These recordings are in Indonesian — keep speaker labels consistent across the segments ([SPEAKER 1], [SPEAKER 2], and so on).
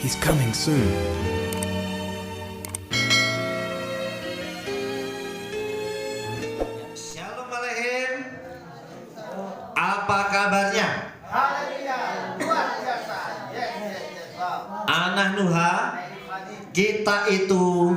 [SPEAKER 1] He's coming soon.
[SPEAKER 2] Shalom Aleichem. Apa kabarnya? Anak Nuha, kita itu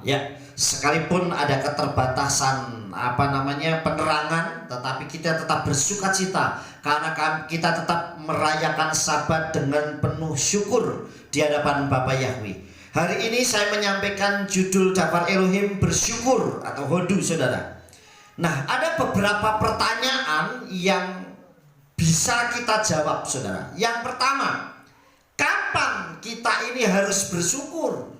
[SPEAKER 2] ya sekalipun ada keterbatasan penerangan, tetapi kita tetap bersukacita karena kita tetap merayakan Sabat dengan penuh syukur di hadapan Bapa Yahweh. Hari ini saya menyampaikan judul Dafar Elohim bersyukur atau hodu, saudara. Nah, ada beberapa pertanyaan yang bisa kita jawab, saudara. Yang pertama, kapan kita ini harus bersyukur?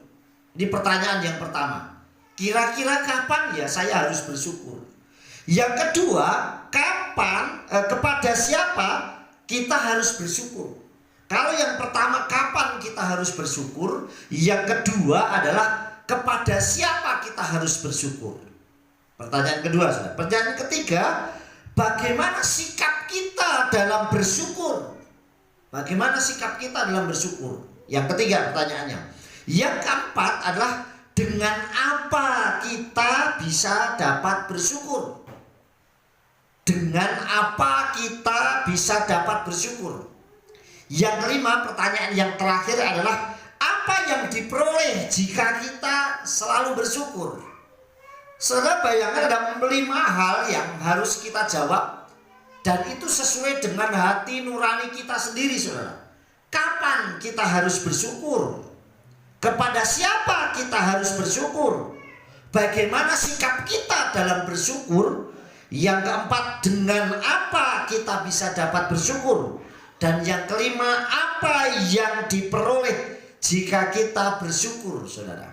[SPEAKER 2] Ini pertanyaan yang pertama. Kira-kira kapan ya saya harus bersyukur? Yang kedua, kepada siapa kita harus bersyukur? Kalau yang pertama, kapan kita harus bersyukur? Yang kedua adalah kepada siapa kita harus bersyukur? Pertanyaan kedua, saudara. Pertanyaan ketiga, bagaimana sikap kita dalam bersyukur? Bagaimana sikap kita dalam bersyukur? Yang ketiga pertanyaannya. Yang keempat adalah dengan apa kita bisa dapat bersyukur? Dengan apa kita bisa dapat bersyukur? Yang kelima, pertanyaan yang terakhir adalah apa yang diperoleh jika kita selalu bersyukur? Saudara, bayangkan ada 5 hal yang harus kita jawab, dan itu sesuai dengan hati nurani kita sendiri, saudara. Kapan kita harus bersyukur? Kepada siapa kita harus bersyukur? Bagaimana sikap kita dalam bersyukur? Yang keempat, dengan apa kita bisa dapat bersyukur? Dan yang kelima, apa yang diperoleh jika kita bersyukur, saudara?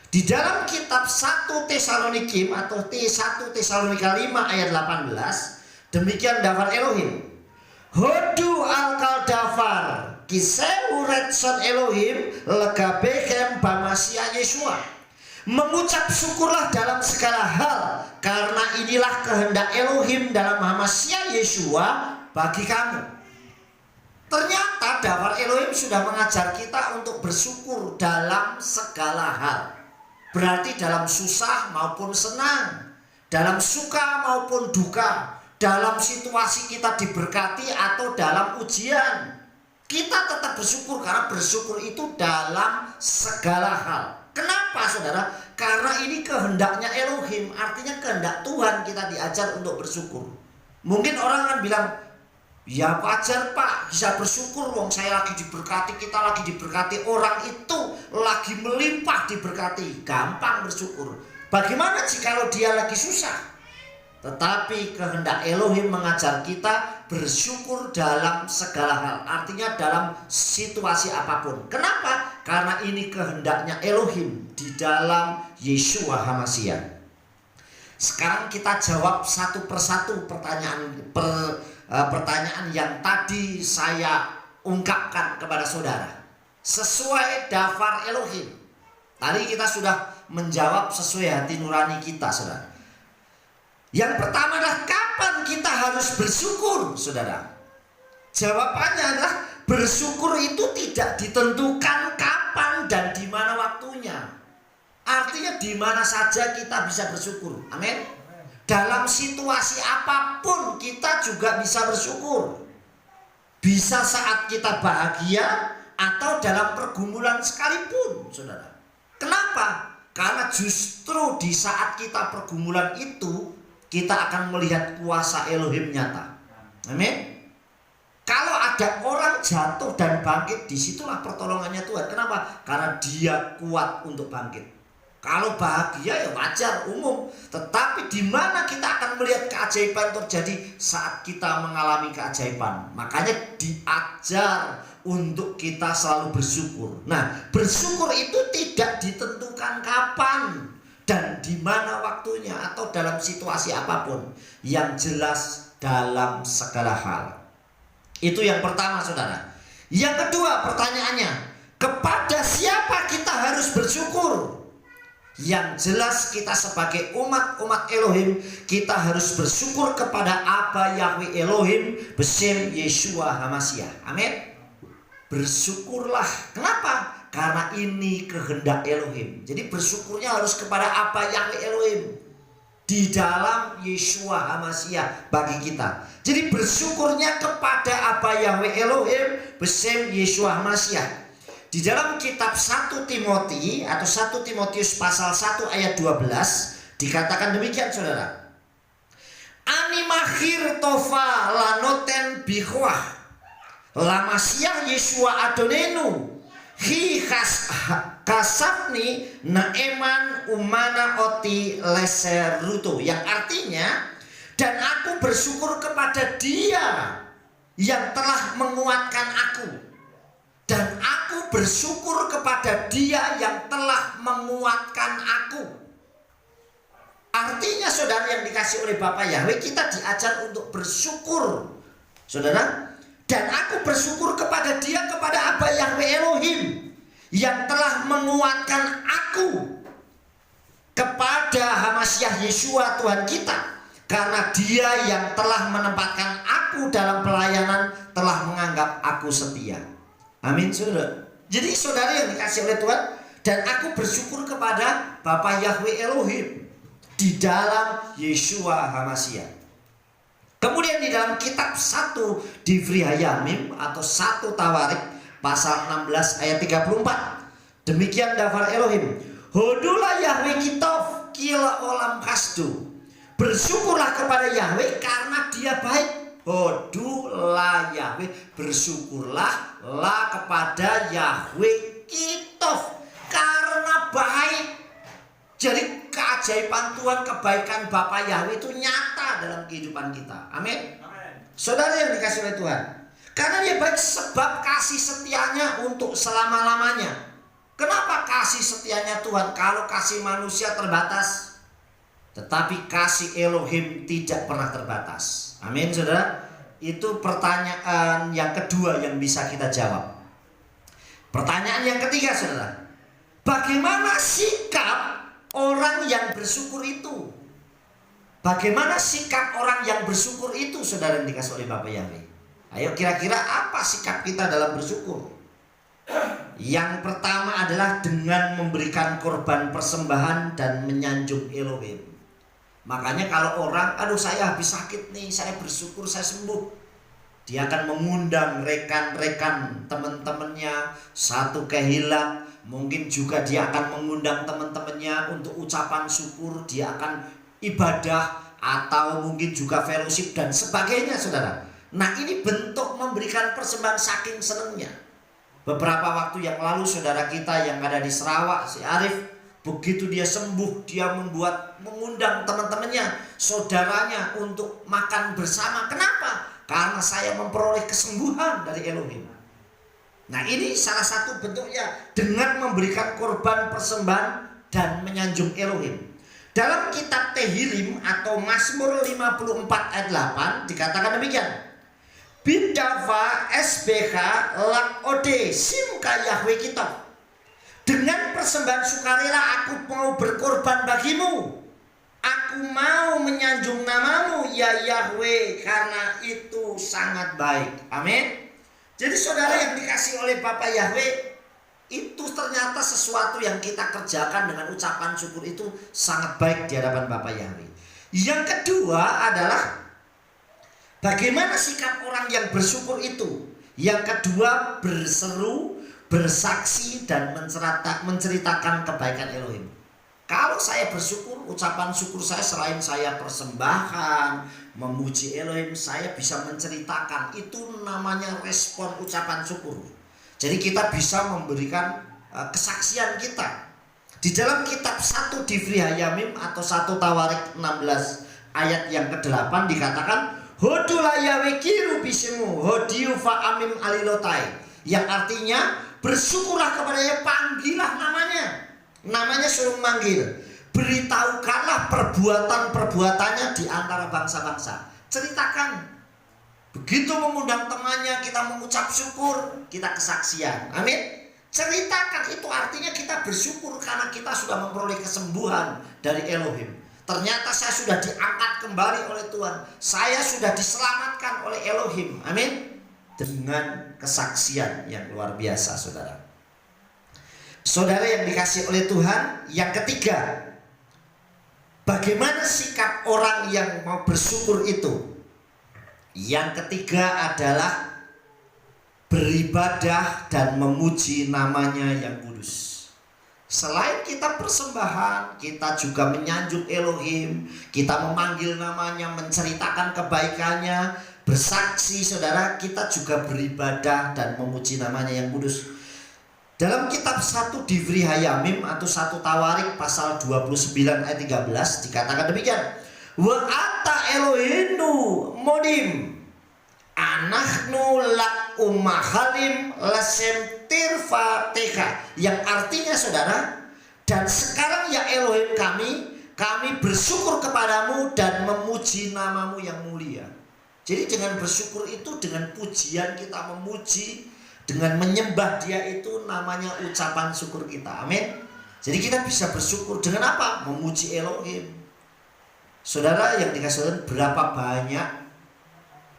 [SPEAKER 2] Di dalam kitab 1 Tesalonikim atau 1 Tesalonika 5 ayat 18, demikian Dafar Elohim. Hodu alkal dafar kiseu retson Elohim legabechem bamasia Yesua. Mengucap syukurlah dalam segala hal, karena inilah kehendak Elohim dalam Hamasia Yesua bagi kamu. Ternyata Dafar Elohim sudah mengajar kita untuk bersyukur dalam segala hal. Berarti dalam susah maupun senang, dalam suka maupun duka, dalam situasi kita diberkati atau dalam ujian, kita tetap bersyukur, karena bersyukur itu dalam segala hal. Kenapa, saudara? Karena ini kehendaknya Elohim, artinya kehendak Tuhan kita diajar untuk bersyukur. Mungkin orang akan bilang, ya wajar Pak, bisa bersyukur, wong saya lagi diberkati, kita lagi diberkati, orang itu lagi melimpah diberkati, gampang bersyukur. Bagaimana jikalau dia lagi susah? Tetapi kehendak Elohim mengajar kita bersyukur dalam segala hal, artinya dalam situasi apapun. Kenapa? Karena ini kehendaknya Elohim di dalam Yeshua HaMashiach. Sekarang kita jawab satu persatu pertanyaan yang tadi saya ungkapkan kepada saudara. Sesuai Dafar Elohim. Tadi kita sudah menjawab sesuai hati nurani kita, saudara. Yang pertama adalah kapan kita harus bersyukur, saudara? Jawabannya adalah bersyukur itu tidak ditentukan kapan dan di mana waktunya. Artinya di mana saja kita bisa bersyukur. Amin. Dalam situasi apapun kita juga bisa bersyukur. Bisa saat kita bahagia atau dalam pergumulan sekalipun, saudara. Kenapa? Karena justru di saat kita pergumulan itu kita akan melihat kuasa Elohim nyata. Amin. Kalau ada orang jatuh dan bangkit, disitulah pertolongannya Tuhan. Kenapa? Karena dia kuat untuk bangkit. Kalau bahagia ya wajar, umum. Tetapi di mana kita akan melihat keajaiban terjadi? Saat kita mengalami keajaiban. Makanya diajar untuk kita selalu bersyukur. Nah, bersyukur itu tidak ditentukan kapan dan di mana waktunya atau dalam situasi apapun. Yang jelas dalam segala hal. Itu yang pertama, saudara. Yang kedua pertanyaannya, kepada siapa kita harus bersyukur? Yang jelas kita sebagai umat Elohim, kita harus bersyukur kepada Aba Yahweh Elohim Besem Yeshua HaMashiach. Amin. bersyukurlah. Kenapa? Karena ini kehendak Elohim. Jadi bersyukurnya harus kepada apa Yahweh Elohim di dalam Yeshua HaMashiach bagi kita. Jadi bersyukurnya kepada apa Yahweh Elohim besem Yeshua HaMashiach. Di dalam kitab 1 Timoti atau 1 Timotius pasal 1 ayat 12 dikatakan demikian, saudara. Animakhir tova lanoten bihwah lamasiah Yeshua Adonenu hi kasafni naeman umana oti leseruto, yang artinya, dan aku bersyukur kepada Dia yang telah menguatkan aku, dan aku bersyukur kepada Dia yang telah menguatkan aku. Artinya, saudara yang dikasih oleh Bapa Yahweh, kita diajar untuk bersyukur, saudara. Dan aku bersyukur kepada Dia, kepada Abba Yahweh Elohim yang telah menguatkan aku, kepada HaMashiach Yeshua Tuhan kita, karena Dia yang telah menempatkan aku dalam pelayanan telah menganggap aku setia. Amin, saudara. Jadi saudara yang dikasih oleh Tuhan, dan aku bersyukur kepada Bapa Yahweh Elohim di dalam Yeshua HaMashiach. Kemudian di dalam kitab 1 Divrei Hayamim atau 1 Tawarik pasal 16 ayat 34. Demikian dafar Elohim. Hodulah Yahweh kitov kila olam kasdu. Bersyukurlah kepada Yahweh karena Dia baik. Hodulah Yahweh, bersyukurlah lah kepada Yahweh kitov karena baik. Jadi keajaiban Tuhan, kebaikan Bapa Yahweh itu nyata dalam kehidupan kita. Amin. Saudara yang dikasih oleh Tuhan, karena Dia baik sebab kasih setianya untuk selama-lamanya. Kenapa kasih setianya Tuhan? Kalau kasih manusia terbatas, tetapi kasih Elohim tidak pernah terbatas. Amin, saudara. Itu pertanyaan yang kedua yang bisa kita jawab. Pertanyaan yang ketiga, saudara, bagaimana sikap orang yang bersyukur itu? Bagaimana sikap orang yang bersyukur itu, saudara yang dikasih oleh Bapa Yahweh? Ayo, kira-kira apa sikap kita dalam bersyukur? Yang pertama adalah dengan memberikan korban persembahan dan menyanjung Elohim. Makanya kalau orang, aduh saya habis sakit nih, saya bersyukur saya sembuh, dia akan mengundang rekan-rekan teman-temannya satu kehilang. Mungkin juga dia akan mengundang teman-temannya untuk ucapan syukur. Dia akan ibadah atau mungkin juga fellowship dan sebagainya, saudara. Nah, ini bentuk memberikan persembahan saking senangnya. Beberapa waktu yang lalu saudara kita yang ada di Sarawak, si Arif, begitu dia sembuh, dia mengundang teman-temannya, saudaranya untuk makan bersama. Kenapa? Karena saya memperoleh kesembuhan dari Elohim. Nah, ini salah satu bentuknya dengan memberikan korban persembahan dan menyanjung Elohim. Dalam kitab Tehillim atau Mazmur 54 ayat 8 dikatakan demikian. Bidava SBK lak ode simka Yahweh kita. Dengan persembahan sukarela aku mau berkorban bagimu. Aku mau menyanjung namamu ya Yahweh, karena itu sangat baik. Amin. Jadi saudara yang dikasih oleh Bapa Yahweh, itu ternyata sesuatu yang kita kerjakan dengan ucapan syukur itu sangat baik di hadapan Bapa Yahweh. Yang kedua adalah bagaimana sikap orang yang bersyukur itu. Yang kedua, berseru, bersaksi, dan menceritakan kebaikan Elohim. Kalau saya bersyukur, ucapan syukur saya selain saya persembahkan, memuji Elohim, saya bisa menceritakan. Itu namanya respon ucapan syukur. Jadi kita bisa memberikan kesaksian kita. Di dalam kitab 1 Divrei Hayamim atau 1 Tawarik 16 ayat yang ke-8 dikatakan, Hodulah Yahweh kiru bisimu hodiu fa'amim alilotai, yang artinya bersyukurlah kepada Dia, panggillah namanya. Namanya suruh manggil. Beritahukanlah perbuatan-perbuatannya di antara bangsa-bangsa. Ceritakan. Begitu mengundang temannya, kita mengucap syukur, kita kesaksian. Amin. Ceritakan, itu artinya kita bersyukur karena kita sudah memperoleh kesembuhan dari Elohim. Ternyata saya sudah diangkat kembali oleh Tuhan. Saya sudah diselamatkan oleh Elohim. Amin. dengan kesaksian yang luar biasa, saudara. Saudara yang dikasihi oleh Tuhan, yang ketiga, bagaimana sikap orang yang mau bersyukur itu? Yang ketiga adalah beribadah dan memuji namanya yang kudus. Selain kita persembahan, kita juga menyanjung Elohim, kita memanggil namanya, menceritakan kebaikannya, bersaksi, saudara, kita juga beribadah dan memuji namanya yang kudus. Dalam kitab 1 Divri Hayamim atau 1 Tawarik pasal 29 ayat 13 dikatakan demikian. Wa ata Elohinu modim anahnu lak umahalim lasem tirfa teka, yang artinya, saudara, dan sekarang ya Elohim kami bersyukur kepadamu dan memuji namamu yang mulia. Jadi dengan bersyukur itu, dengan pujian kita memuji, dengan menyembah dia, itu namanya ucapan syukur kita. Amin. Jadi kita bisa bersyukur dengan apa? Memuji Elohim. Saudara yang dikasihi Tuhan, berapa banyak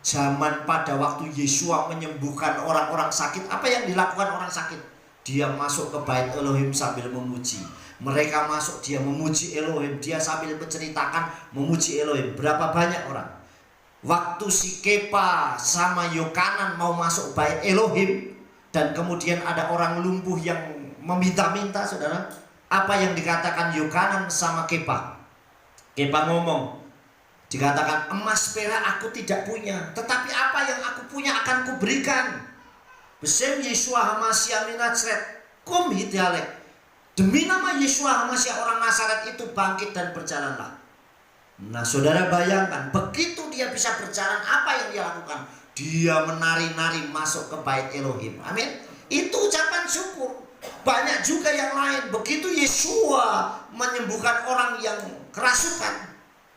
[SPEAKER 2] zaman pada waktu Yesua menyembuhkan orang-orang sakit, apa yang dilakukan orang sakit? Dia masuk ke bait Elohim sambil memuji. Mereka masuk, dia memuji Elohim, dia sambil menceritakan memuji Elohim. Berapa banyak orang? Waktu si Kepa sama Yokanan mau masuk bait Elohim, dan kemudian ada orang lumpuh yang meminta-minta, saudara, apa yang dikatakan Yokanan sama Kepa? Kepa ngomong, dikatakan, emas perak aku tidak punya, tetapi apa yang aku punya akan kuberikan. Besem Yesua Hamasya min Nazaret kum hidialek. Demi nama Yesua Hamasya orang Nazaret itu bangkit dan berjalanlah. Nah, saudara bayangkan, begitu dia bisa berjalan, apa yang dia lakukan? Dia menari-nari masuk ke bait Elohim. Amin. Itu ucapan syukur. Banyak juga yang lain. Begitu Yesua menyembuhkan orang yang kerasukan,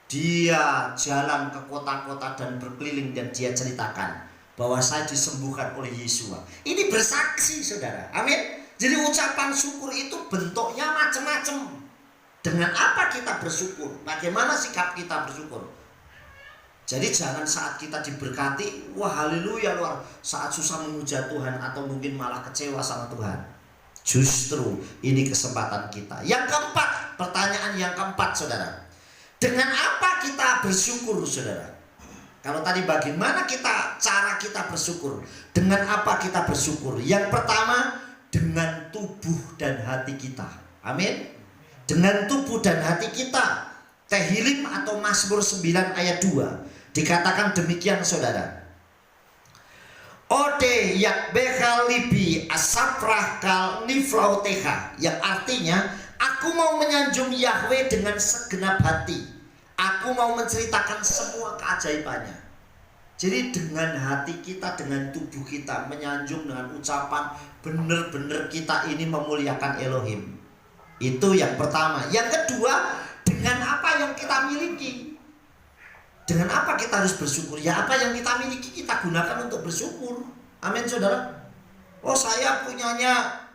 [SPEAKER 2] dia jalan ke kota-kota dan berkeliling, dan dia ceritakan bahwa saya disembuhkan oleh Yesua. Ini bersaksi, saudara. Amin. Jadi ucapan syukur itu bentuknya macam-macam. Dengan apa kita bersyukur? Bagaimana sikap kita bersyukur? Jadi jangan saat kita diberkati, wah haleluya luar, saat susah memuja Tuhan atau mungkin malah kecewa sama Tuhan. Justru ini kesempatan kita. Yang keempat, pertanyaan yang keempat, saudara. Dengan apa kita bersyukur, saudara? Kalau tadi bagaimana cara kita bersyukur? Dengan apa kita bersyukur? Yang pertama, dengan tubuh dan hati kita. Amin. Dengan tubuh dan hati kita. Tehillim atau Mazmur 9 ayat 2 dikatakan demikian, saudara. Ode yakbekal libi asafrah kal niflauteha, yang artinya aku mau menyanjung Yahweh dengan segenap hati. Aku mau menceritakan semua keajaibannya. Jadi dengan hati kita, dengan tubuh kita menyanjung dengan ucapan, benar-benar kita ini memuliakan Elohim. Itu yang pertama. Yang kedua, dengan apa yang kita miliki. Dengan apa kita harus bersyukur? Ya apa yang kita miliki kita gunakan untuk bersyukur. Amin, saudara. Oh, saya punyanya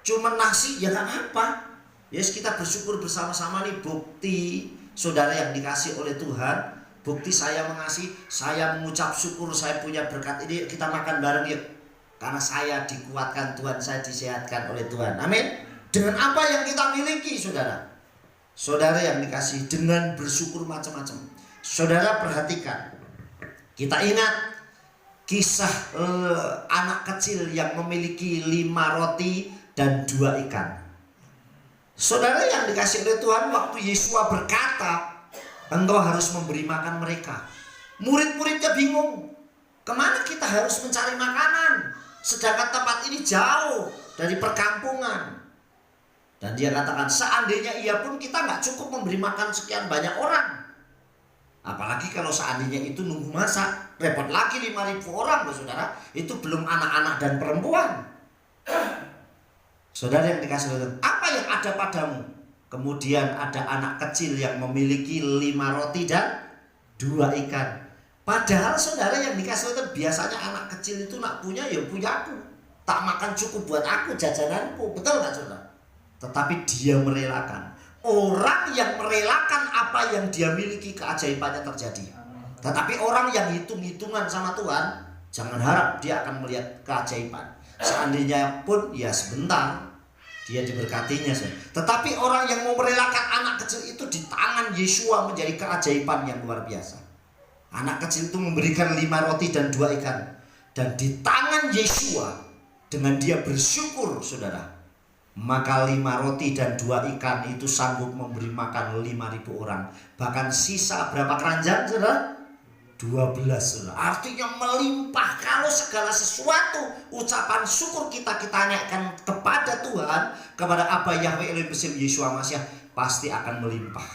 [SPEAKER 2] cuma nasi, ya gak apa-apa. Yes, kita bersyukur bersama-sama nih. Bukti, saudara yang dikasih oleh Tuhan, bukti saya mengasihi, saya mengucap syukur, saya punya berkat ini, kita makan bareng yuk. Karena saya dikuatkan Tuhan, saya disehatkan oleh Tuhan. Amin. Dengan apa yang kita miliki, saudara. Saudara yang dikasih, dengan bersyukur macam-macam. Saudara perhatikan, kita ingat kisah anak kecil yang memiliki 5 roti dan 2 ikan. Saudara yang dikasih oleh Tuhan, waktu Yesua berkata, engkau harus memberi makan mereka, murid-muridnya bingung, kemana kita harus mencari makanan, sedangkan tempat ini jauh dari perkampungan. Dan dia katakan, seandainya ia pun kita gak cukup memberi makan sekian banyak orang. Apalagi kalau seandainya itu nunggu masak, repot lagi 5.000 orang loh, saudara. Itu belum anak-anak dan perempuan. Saudara yang dikasih Tuhan, apa yang ada padamu? Kemudian ada anak kecil yang memiliki 5 roti dan 2 ikan. Padahal saudara yang dikasih Tuhan, biasanya anak kecil itu nak punya, ya punya aku. Tak makan cukup buat aku, jajananku. Betul gak, saudara? Tetapi dia merelakan. Orang yang merelakan apa yang dia miliki, keajaibannya terjadi. Tetapi orang yang hitung-hitungan sama Tuhan, Jangan harap dia akan melihat keajaiban. Seandainya pun ya sebentar dia diberkatinya. Tetapi orang yang mau merelakan anak kecil itu di tangan Yesua menjadi keajaiban yang luar biasa. Anak kecil itu memberikan 5 roti dan 2 ikan. Dan di tangan Yesua, dengan dia bersyukur, saudara, maka 5 roti dan 2 ikan itu sanggup memberi makan 5.000 orang. Bahkan sisa berapa keranjang, saudara? 12, saudara. Artinya melimpah. Kalau segala sesuatu ucapan syukur kita naikkan kepada Tuhan, kepada Aba Yahweh Elohim Besim Yesua Mashiach, pasti akan melimpah.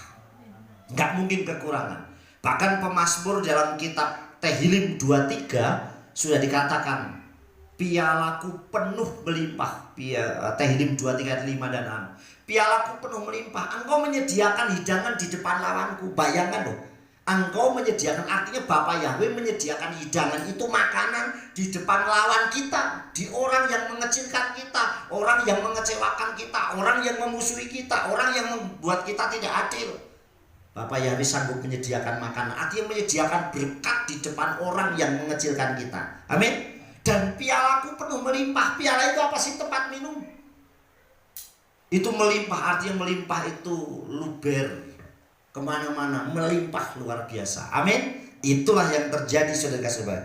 [SPEAKER 2] Nggak mungkin kekurangan. Bahkan pemazmur dalam kitab Tehillim 23 sudah dikatakan, pialaku penuh melimpah. Tehillim 23 ayat 5 dan 6. Pialaku penuh melimpah. Engkau menyediakan hidangan di depan lawanku. Bayangkan loh. Engkau menyediakan, artinya Bapa Yahweh menyediakan hidangan itu, makanan di depan lawan kita, di orang yang mengecilkan kita, orang yang mengecewakan kita, orang yang memusuhi kita, orang yang membuat kita tidak adil. Bapa Yahweh sanggup menyediakan makanan, artinya menyediakan berkat di depan orang yang mengecilkan kita. Amin. Dan pialaku penuh melimpah. Piala itu apa sih? Tempat minum. Itu melimpah, artinya melimpah itu luber, kemana-mana, melimpah luar biasa. Amin. Itulah yang terjadi, saudara-saudara.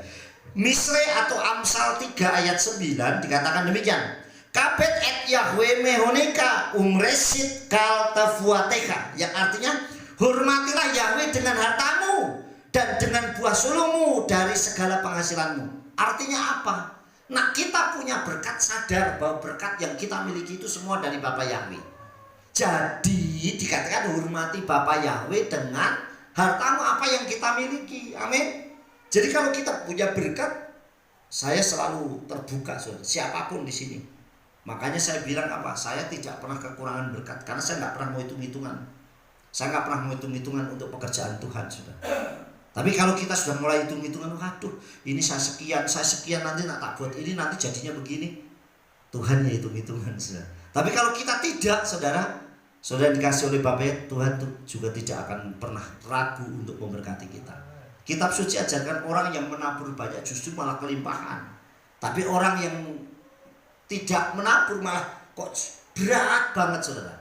[SPEAKER 2] Misre atau Amsal 3 ayat 9 dikatakan demikian. Kabet et Yahweh mehoneka umresit kal tafuateka, yang artinya hormatilah Yahweh dengan hartamu dan dengan buah sulungmu dari segala penghasilanmu. Artinya apa? Nah, kita punya berkat, sadar bahwa berkat yang kita miliki itu semua dari Bapa Yahweh. Jadi dikatakan hormati Bapa Yahweh dengan hartamu, apa yang kita miliki. Amin. Jadi kalau kita punya berkat, saya selalu terbuka, saudara, siapapun di sini. Makanya saya bilang apa? Saya tidak pernah kekurangan berkat, karena saya nggak pernah mau hitung-hitungan. Saya nggak pernah mau hitung-hitungan untuk pekerjaan Tuhan, saudara. Tapi kalau kita sudah mulai hitung-hitungan, waduh, ini saya sekian, nanti tak buat ini, nanti jadinya begini. Tuhan ya hitung-hitungan, saudara. Tapi kalau kita tidak, saudara dikasih oleh Bapa, Tuhan juga tidak akan pernah ragu untuk memberkati kita. Kitab suci ajarkan orang yang menabur banyak justru malah kelimpahan. Tapi orang yang tidak menabur malah kok berat banget, saudara.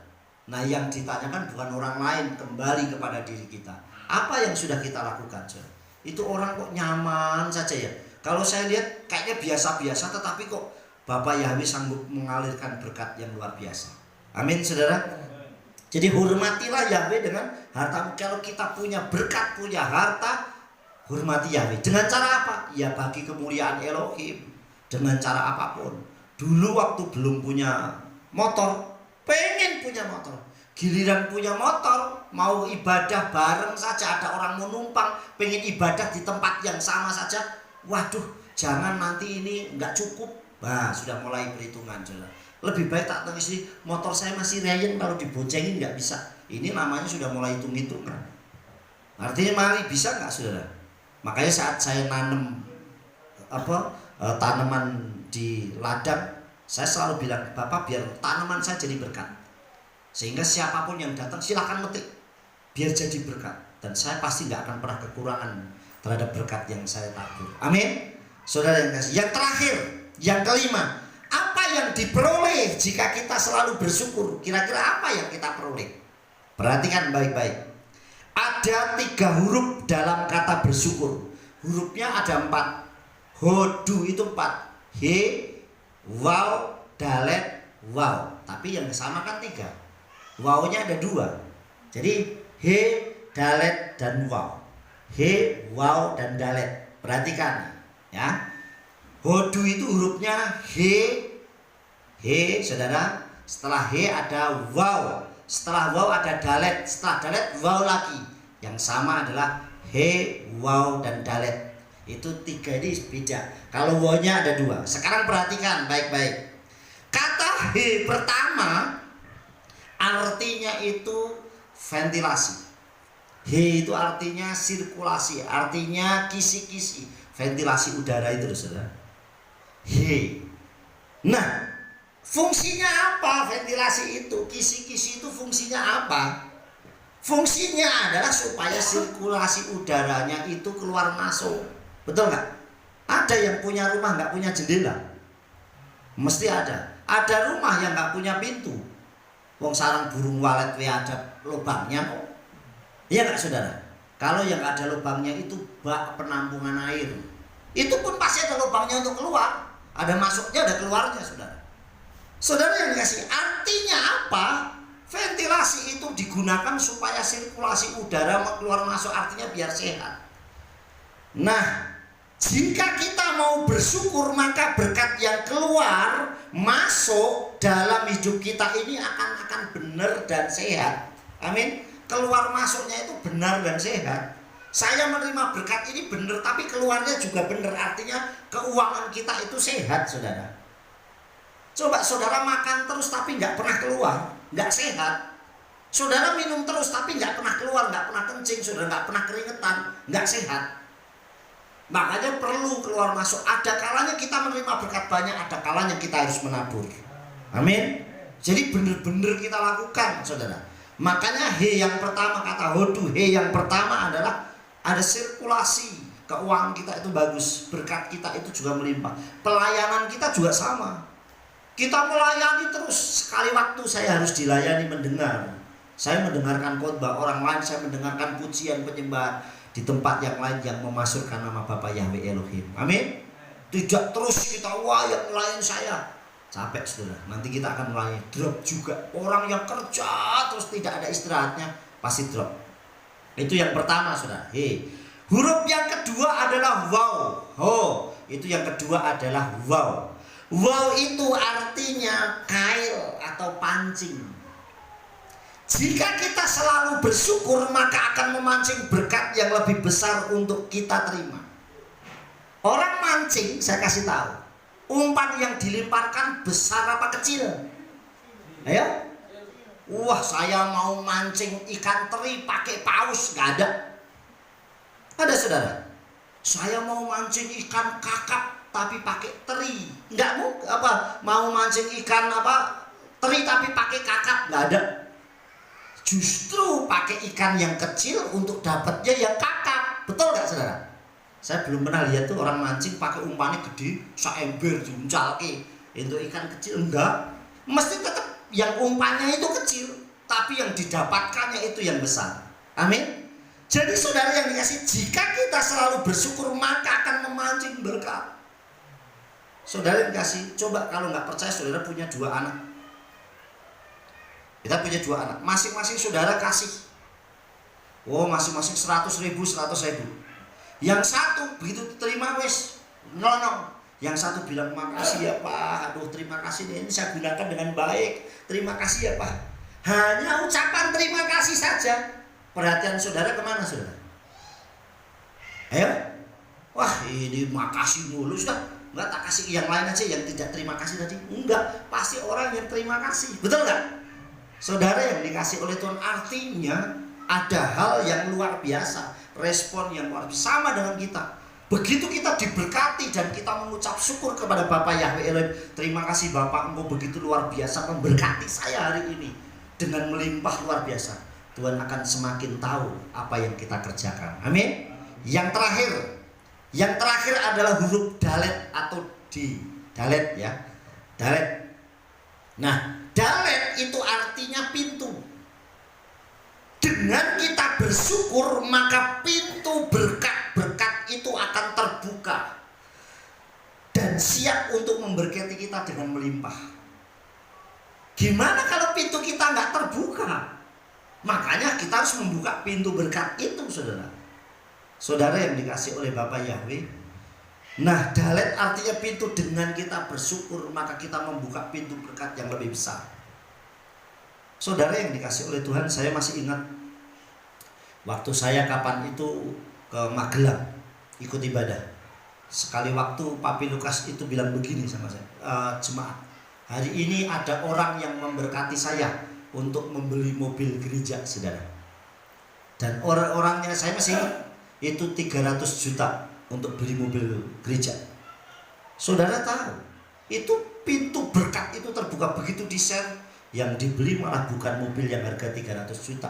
[SPEAKER 2] Nah, yang ditanyakan bukan orang lain, kembali kepada diri kita. Apa yang sudah kita lakukan, saudara? Itu orang kok nyaman saja ya. Kalau saya lihat kayaknya biasa-biasa, tetapi kok Bapa Yahweh sanggup mengalirkan berkat yang luar biasa. Amin, saudara. Jadi hormatilah Yahweh dengan hartamu. Kalau kita punya berkat, punya harta, hormati Yahweh. Dengan cara apa? Ya bagi kemuliaan Elohim. Dengan cara apapun. Dulu waktu belum punya motor, pengen punya motor. Giliran punya motor, mau ibadah bareng saja, ada orang mau numpang, pengen ibadah di tempat yang sama saja, waduh, jangan nanti ini nggak cukup. Nah, sudah mulai perhitungan, saudara. Lebih baik tak tahu istri, motor saya masih reyen, kalau diboncengin nggak bisa. Ini namanya sudah mulai hitung-hitungan. Artinya mari bisa nggak, saudara? Makanya saat saya nanam tanaman di ladang, saya selalu bilang, Bapak biar tanaman saya jadi berkat. Sehingga siapapun yang datang silahkan metik, biar jadi berkat. Dan saya pasti nggak akan pernah kekurangan terhadap berkat yang saya tabur. Amin. Saudara yang kasih. Yang terakhir, yang kelima, apa yang diperoleh jika kita selalu bersyukur? Kira-kira apa yang kita peroleh? Perhatikan baik-baik. Ada 3 huruf dalam kata bersyukur. Hurufnya ada 4. Hodu itu 4. He, waw, dalet, waw. Tapi yang sama kan 3. Wawnya ada 2. Jadi he, dalet, dan waw. He, waw, dan dalet. Perhatikan ya. Hodu itu hurufnya he, saudara. Setelah he ada waw. Setelah waw ada dalet. Setelah dalet waw lagi. Yang sama adalah he, waw, dan dalet. Itu 3 ini beda. Kalau wawnya ada 2. Sekarang perhatikan baik-baik. Kata he pertama artinya itu ventilasi. He itu artinya sirkulasi, artinya kisi-kisi, ventilasi udara itu, saudara. He. Nah, fungsinya apa ventilasi itu? Kisi-kisi itu fungsinya apa? Fungsinya adalah supaya sirkulasi udaranya itu keluar masuk. Betul nggak? Ada yang punya rumah nggak punya jendela? Mesti ada. Ada rumah yang nggak punya pintu. Wong sarang burung walet ada lubangnya kok. Iya nggak saudara? Kalau yang ada lubangnya itu bak penampungan air. Itu pun pasti ada lubangnya untuk keluar. Ada masuknya, ada keluarnya, saudara. Saudara yang dikasih, artinya apa? Ventilasi itu digunakan supaya sirkulasi udara keluar masuk, artinya biar sehat. Nah, jika kita mau bersyukur, maka berkat yang keluar masuk dalam hidup kita ini akan benar dan sehat. Amin. Keluar masuknya itu benar dan sehat. Saya menerima berkat ini benar, tapi keluarnya juga benar. Artinya keuangan kita itu sehat, saudara. Coba saudara makan terus tapi nggak pernah keluar, nggak sehat. Saudara minum terus tapi nggak pernah keluar, nggak pernah kencing, saudara nggak pernah keringetan, nggak sehat. Makanya perlu keluar masuk. Ada kalanya kita menerima berkat banyak, ada kalanya kita harus menabur. Amin. Jadi benar-benar kita lakukan, saudara. Makanya yang pertama, kata Hodu, yang pertama adalah ada sirkulasi keuangan kita itu bagus, berkat kita itu juga melimpah. Pelayanan kita juga sama. Kita melayani terus. Sekali waktu saya harus dilayani mendengar. Saya mendengarkan khotbah orang lain, saya mendengarkan pujian penyembahan di tempat yang lain yang memasukkan nama Bapa Yahweh Elohim. Amin. Tidak terus kita wah yang melayani saya. Capek saudara. Nanti kita akan melayani drop juga. Orang yang kerja terus tidak ada istirahatnya pasti drop. Itu yang pertama, saudara. Huruf yang kedua adalah wow. Itu yang kedua adalah wow. Wow itu artinya kail atau pancing. Jika kita selalu bersyukur, maka akan memancing berkat yang lebih besar untuk kita terima. Orang mancing, saya kasih tahu, umpan yang dilemparkan besar apa kecil? Ayo. Wah, saya mau mancing ikan teri pakai paus, nggak ada. Ada saudara. Saya mau mancing ikan kakap tapi pakai teri, nggak mau mancing ikan teri tapi pakai kakap, nggak ada. Justru pakai ikan yang kecil untuk dapatnya yang kakap, betul nggak saudara? Saya belum pernah lihat tuh orang mancing pakai umpannya gede, saember diuncalke, untuk ikan kecil enggak. Mesti tetap yang umpannya itu kecil, tapi yang didapatkannya itu yang besar. Amin. Jadi saudara yang dikasih, jika kita selalu bersyukur maka akan memancing berkat. Saudara yang dikasih, coba kalau nggak percaya, saudara punya 2 anak. Kita punya 2 anak, masing-masing saudara kasih. Masing-masing 100.000. Yang satu begitu terima wes nyelonong. Yang satu bilang makasih ya Pak, aduh terima kasih ini saya gunakan dengan baik, terima kasih ya Pak. Hanya ucapan terima kasih saja. Perhatian saudara kemana saudara? Ayo. Wah ini makasih dulu sudah. Enggak, tak kasih yang lain aja yang tidak terima kasih tadi. Enggak, pasti orang yang terima kasih. Betul enggak? Saudara yang dikasih oleh Tuhan, artinya ada hal yang luar biasa, respon yang luar biasa, sama dengan kita. Begitu kita diberkati dan kita mengucap syukur kepada Bapa Yahweh Elohim, terima kasih Bapak, Engkau begitu luar biasa memberkati saya hari ini dengan melimpah luar biasa. Tuhan akan semakin tahu apa yang kita kerjakan. Amin. Yang terakhir adalah huruf dalet atau di. Dalet ya. Dalet. Nah, dalet itu artinya pintu. Dengan kita bersyukur, maka pintu berkat-berkat itu akan terbuka dan siap untuk memberkati kita dengan melimpah. Gimana kalau pintu kita nggak terbuka? Makanya kita harus membuka pintu berkat itu, saudara. Saudara yang dikasih oleh Bapak Yahweh. Nah, dalet artinya pintu. Dengan kita bersyukur, maka kita membuka pintu berkat yang lebih besar. Saudara yang dikasih oleh Tuhan, saya masih ingat waktu saya kapan itu ke Magelang ikut ibadah. Sekali waktu Papi Lukas itu bilang begini sama saya, jemaat, hari ini ada orang yang memberkati saya untuk membeli mobil gereja, saudara. Dan orang-orangnya saya masih ingat, itu 300 juta untuk beli mobil gereja. Saudara tahu, itu pintu berkat itu terbuka begitu di-share. Yang dibeli malah bukan mobil yang harga 300 juta,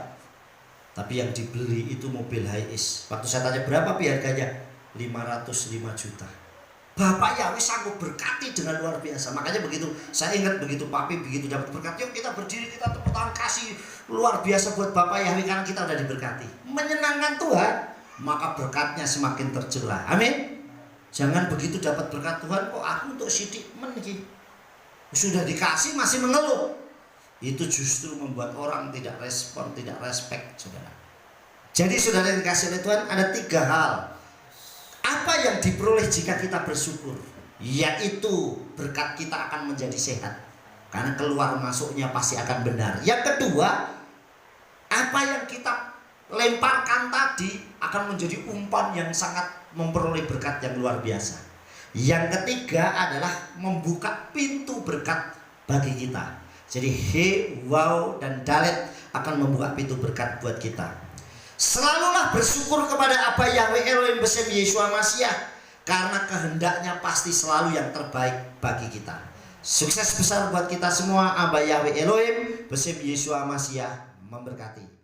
[SPEAKER 2] tapi yang dibeli itu mobil Hiace. Waktu saya tanya berapa pi harganya, 505 juta. Bapak Yahweh sanggup berkati dengan luar biasa. Makanya begitu saya ingat, begitu Papi begitu dapat berkat, yuk kita berdiri, kita tepuk tangan kasih luar biasa buat Bapak Yahweh karena kita udah diberkati. Menyenangkan Tuhan, maka berkatnya semakin tercurah. Amin. Jangan begitu dapat berkat Tuhan, kok aku untuk sidik meniki sudah dikasih masih mengeluh. Itu justru membuat orang tidak respon, tidak respect, saudara. Jadi saudara yang dikasih oleh Tuhan, ada 3 hal. Apa yang diperoleh jika kita bersyukur? Yaitu berkat kita akan menjadi sehat, karena keluar masuknya pasti akan benar. Yang kedua, apa yang kita lemparkan tadi akan menjadi umpan yang sangat memperoleh berkat yang luar biasa. Yang ketiga adalah membuka pintu berkat bagi kita. Jadi he, wow, dan dalet akan membuka pintu berkat buat kita. Selalulah bersyukur kepada Aba Yahweh Elohim Besem Yeshua Mashiach, karena kehendaknya pasti selalu yang terbaik bagi kita. Sukses besar buat kita semua. Aba Yahweh Elohim Besem Yeshua Mashiach memberkati.